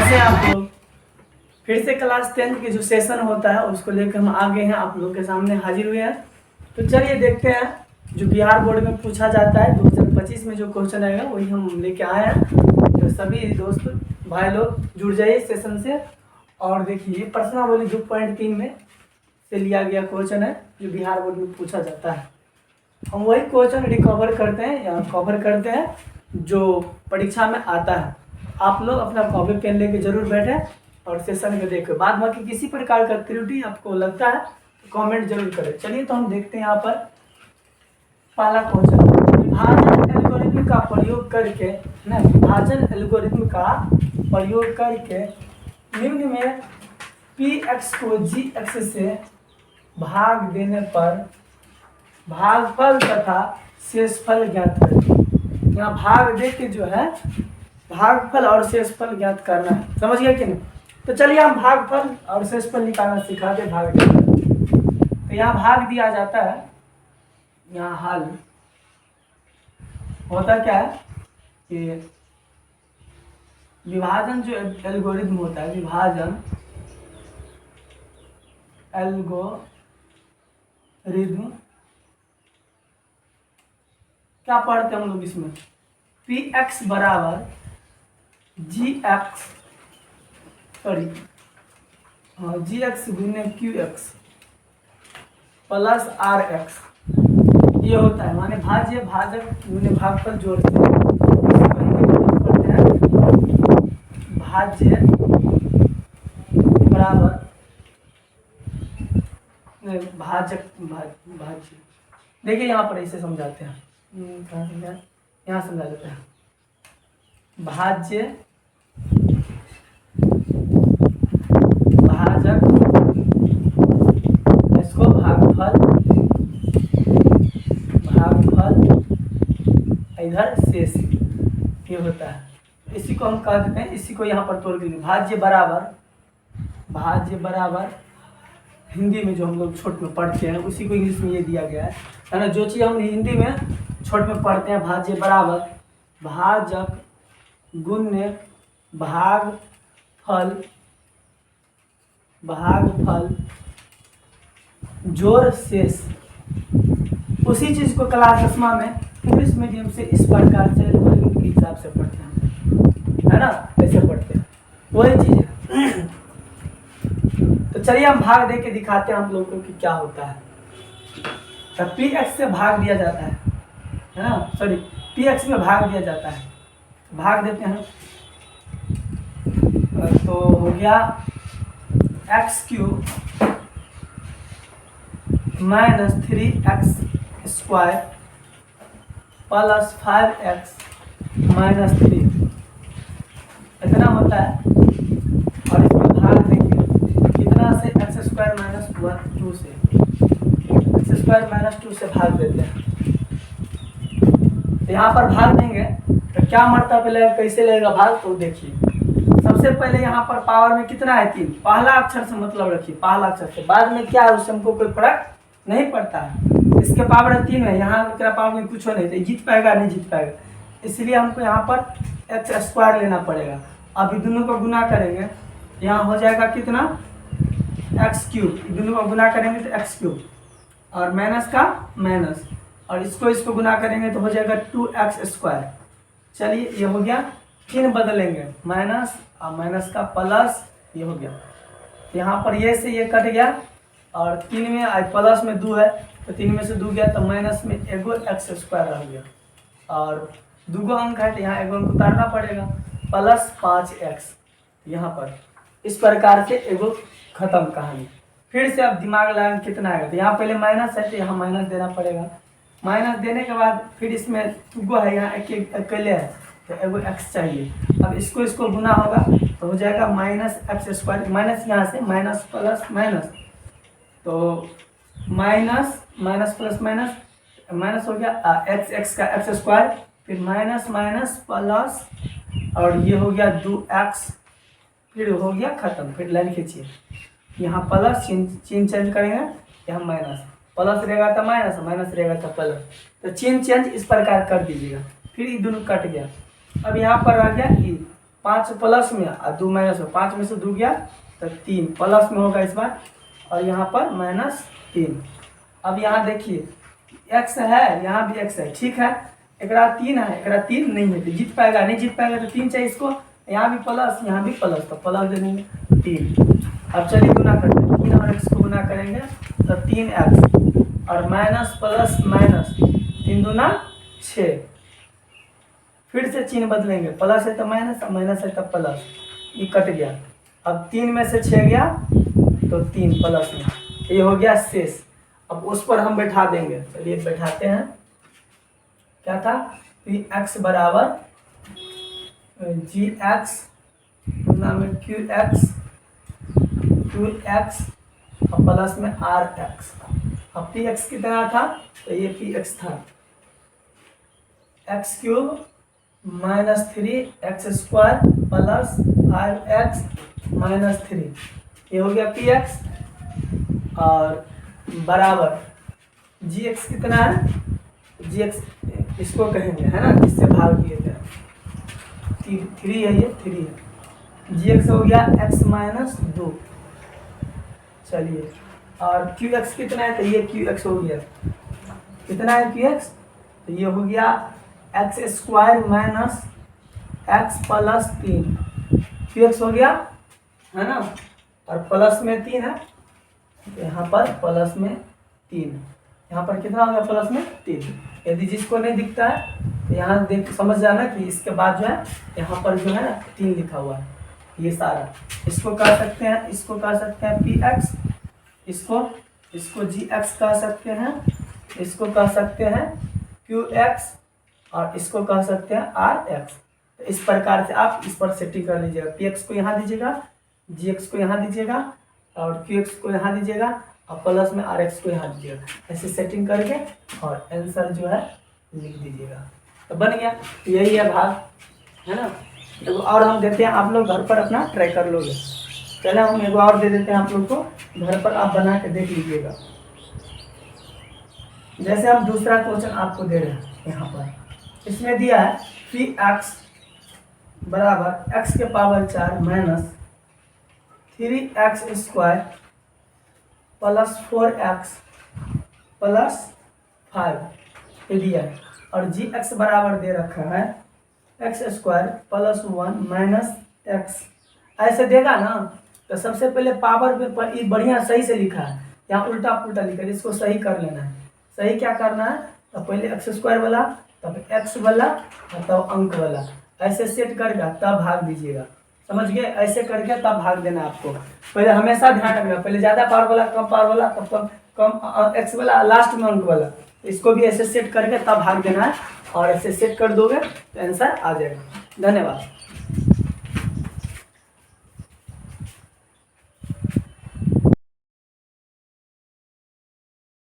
कैसे हैं आप लोग? फिर से क्लास 10 के जो सेशन होता है उसको लेकर हम आ गए हैं, आप लोग के सामने हाजिर हुए हैं। तो चलिए देखते हैं जो बिहार बोर्ड में पूछा जाता है 2025 में जो क्वेश्चन आएगा वही हम लेके आए हैं। तो सभी दोस्त भाई लोग जुड़ जाइए सेशन से। और देखिए प्रश्नावली 2.3 में से लिया गया क्वेश्चन है जो बिहार बोर्ड में पूछा जाता है। हम वही क्वेश्चन रिकवर करते हैं या कवर करते हैं जो परीक्षा में आता है। आप लोग अपना कॉपी पेन लेके जरूर बैठे और सेशन को देखें। बाद बाकी किसी प्रकार का त्रुटि आपको लगता है तो कमेंट जरूर करें। चलिए तो हम देखते हैं यहाँ पर पहला क्वेश्चन, विभाजन एल्गोरिथम का प्रयोग करके विभाजन एल्गोरिथम का प्रयोग करके निम्न में px को gx से भाग देने पर भागफल तथा शेषफल ज्ञात करें। यहाँ भाग दे के जो है भागफल और शेषफल ज्ञात करना है, समझ गए कि नहीं? तो चलिए हम भागफल और शेषफल निकालना सिखाते भाग दे। तो यहाँ भाग दिया जाता है, यहाँ हल होता क्या है कि विभाजन जो एल्गोरिथम होता है, विभाजन एल्गोरिथम क्या पढ़ते हैं हम लोग इसमें, px बराबर gx गुने qx प्लस rx ये होता है, माने भाज्य भाजक गुने भागफल जोड़ते हैं, भाज्य बराबर भाजक भाज्य। देखिए यहाँ पर इसे समझाते हैं, यहाँ समझा देते हैं। भाज्य भाजक इसको भागफल इधर शेष ये होता है। इसी को हम कह देते हैं, इसी को यहाँ पर तोड़ के भाज्य बराबर हिंदी में जो हम लोग छोट में पढ़ते हैं उसी को इंग्लिश में ये दिया गया है ना। जो चीज़ हम हिंदी में छोट में पढ़ते हैं, भाज्य बराबर भाजक गुण्य भागफल जोड़ शेष, उसी चीज़ को क्लास 10 में इंग्लिश मीडियम से इस प्रकार से के हिसाब से पढ़ते हैं, है ना, ऐसे पढ़ते हैं, वही चीज़ है। तो चलिए हम भाग दे के दिखाते हैं आप लोगों को कि क्या होता है। तो px से भाग दिया जाता है ना, सॉरी px में भाग दिया जाता है, भाग देते हैं। तो हो गया x³ minus 3x square plus 5x minus 3 इतना होता है। और इसमें भाग देंगे कितना से, x स्क्वायर माइनस 2 से, x स्क्वायर माइनस 2 से भाग देते हैं। तो यहाँ पर भाग देंगे तो क्या मर्तबा लगेगा, कैसे लगेगा भाग, तो देखिए सबसे पहले यहाँ पर पावर में कितना है 3, पहला अक्षर से मतलब रखिए, पहला अक्षर से, बाद में क्या है उससे हमको कोई फर्क नहीं पड़ता है। इसके पावर 3 है, यहाँ पावर में कुछ नहीं, तो जीत पाएगा नहीं जीत पाएगा, इसलिए हमको यहाँ पर x स्क्वायर लेना पड़ेगा। अभी दोनों को गुना करेंगे, यहाँ हो जाएगा कितना x³, दोनों को गुना करेंगे तो x³ और माइनस का माइनस, और इसको गुना करेंगे तो हो जाएगा 2x स्क्वायर। चलिए ये हो गया, 3 बदलेंगे माइनस और माइनस का प्लस, ये हो गया। यहाँ पर ये से ये कट गया और 3 में आज प्लस में 2 है तो 3 में से 2 गया तो माइनस में एगो x स्क्वायर रह गया, और 2 अंक है तो यहाँ एगो अंक उतारना पड़ेगा, प्लस 5x यहाँ पर। इस प्रकार से एगो खत्म कहानी। फिर से अब दिमाग लगाएंगे कितना आएगा, तो यहाँ पहले माइनस है तो यहाँ माइनस देना पड़ेगा, माइनस देने के बाद फिर इसमें 2 है, यहाँ अकेले है तो एगो x चाहिए। अब इसको गुना होगा तो हो जाएगा माइनस x स्क्वायर, माइनस यहाँ से माइनस प्लस माइनस, तो माइनस प्लस माइनस हो गया x का x स्क्वायर, फिर माइनस प्लस और ये हो गया 2x, फिर हो गया खत्म। फिर लाइन खींचिए, यहाँ प्लस चिन्ह चेंज करेंगे, यहाँ माइनस, प्लस रहेगा तो माइनस, माइनस रहेगा तो प्लस, तो चिन्ह चेंज इस प्रकार कर दीजिएगा। फिर ये दोनों कट गया, अब यहाँ पर आ गया ई, 5 प्लस में और 2 माइनस में, 5 में से 2 गया तो 3 प्लस में होगा इस बार, और यहाँ पर -3। अब यहाँ देखिए x है, यहाँ भी x है, ठीक है। एकरा 3 है, एकरा 3 नहीं है तो जीत पाएगा, नहीं जीत पाएगा तो 3 चाहिए इसको। यहाँ भी प्लस, यहाँ भी प्लस, तो प्लस दे देंगे 3। अब चलिए गुना करते हैं, 3 और x को गुना करेंगे तो 3x और माइनस प्लस माइनस, 3 दूना 6। फिर से चिन्ह बदलेंगे, प्लस है तो माइनस, माइनस है तो प्लस, ये कट गया। अब 3 में से 6 गया तो 3 प्लस में, ये हो गया शेष। अब उस पर हम बैठा देंगे, चलिए बैठाते हैं। क्या था, x बराबर gx गुना में qx और प्लस में rx। अब px कितना था, तो ये px था x cube -3x² plus 5x -3, ये हो गया px। और बराबर gx कितना है, gx इसको कहेंगे है ना, इससे भाग दिए थे, 3 है, ये 3 है। gx हो गया x - 2। चलिए, और qx कितना है, तो ये qx हो गया, कितना है qx, तो ये हो गया x² minus x plus 3, qx हो गया है ना, और प्लस में 3 है, यहाँ पर प्लस में 3, यहाँ पर कितना हो गया, प्लस में 3। यदि जिसको नहीं दिखता है तो यहाँ देख समझ जाना कि इसके बाद जो है यहाँ पर जो है ना 3 लिखा हुआ है, ये सारा। इसको कह सकते हैं, इसको कह सकते हैं px, इसको gx कह सकते हैं, इसको कह सकते हैं qx, और इसको कह सकते हैं rx। तो इस प्रकार से आप इस पर सेटिंग कर लीजिएगा, px को यहाँ दीजिएगा, gx को यहाँ दीजिएगा, और qx को यहाँ दीजिएगा, और प्लस में rx को यहाँ दीजिएगा। ऐसे सेटिंग करके और आंसर जो है लिख दीजिएगा, तो बन गया। तो यही है भाग, है ना। तो और हम देते हैं, आप लोग घर पर अपना ट्राई कर लोगे। चले हम एगो और दे देते हैं आप लोग को, घर पर आप बना के देख लीजिएगा। जैसे हम दूसरा क्वेश्चन आपको दे रहे हैं, यहाँ पर इसमें दिया है px बराबर x के power 4 minus 3x² plus 4x plus 5 ये दिया है, और gx बराबर दे रखा है x² प्लस 1 माइनस x। ऐसे देगा ना, तो सबसे पहले पावर पे बढ़िया सही से लिखा है, यहाँ उल्टा पुल्टा लिखा है, इसको सही कर लेना है। सही क्या करना है, तो पहले x² वाला, तब x वाला, और तब अंक वाला, ऐसे सेट करके तब भाग दीजिएगा। समझ गए, ऐसे करके तब भाग देना आपको। पहले हमेशा ध्यान रखना, पहले ज़्यादा पावर वाला, कम पावर वाला, तब कम x वाला, लास्ट में अंक वाला, इसको भी ऐसे सेट करके तब भाग देना है, और ऐसे सेट कर दोगे तो आंसर आ जाएगा। धन्यवाद।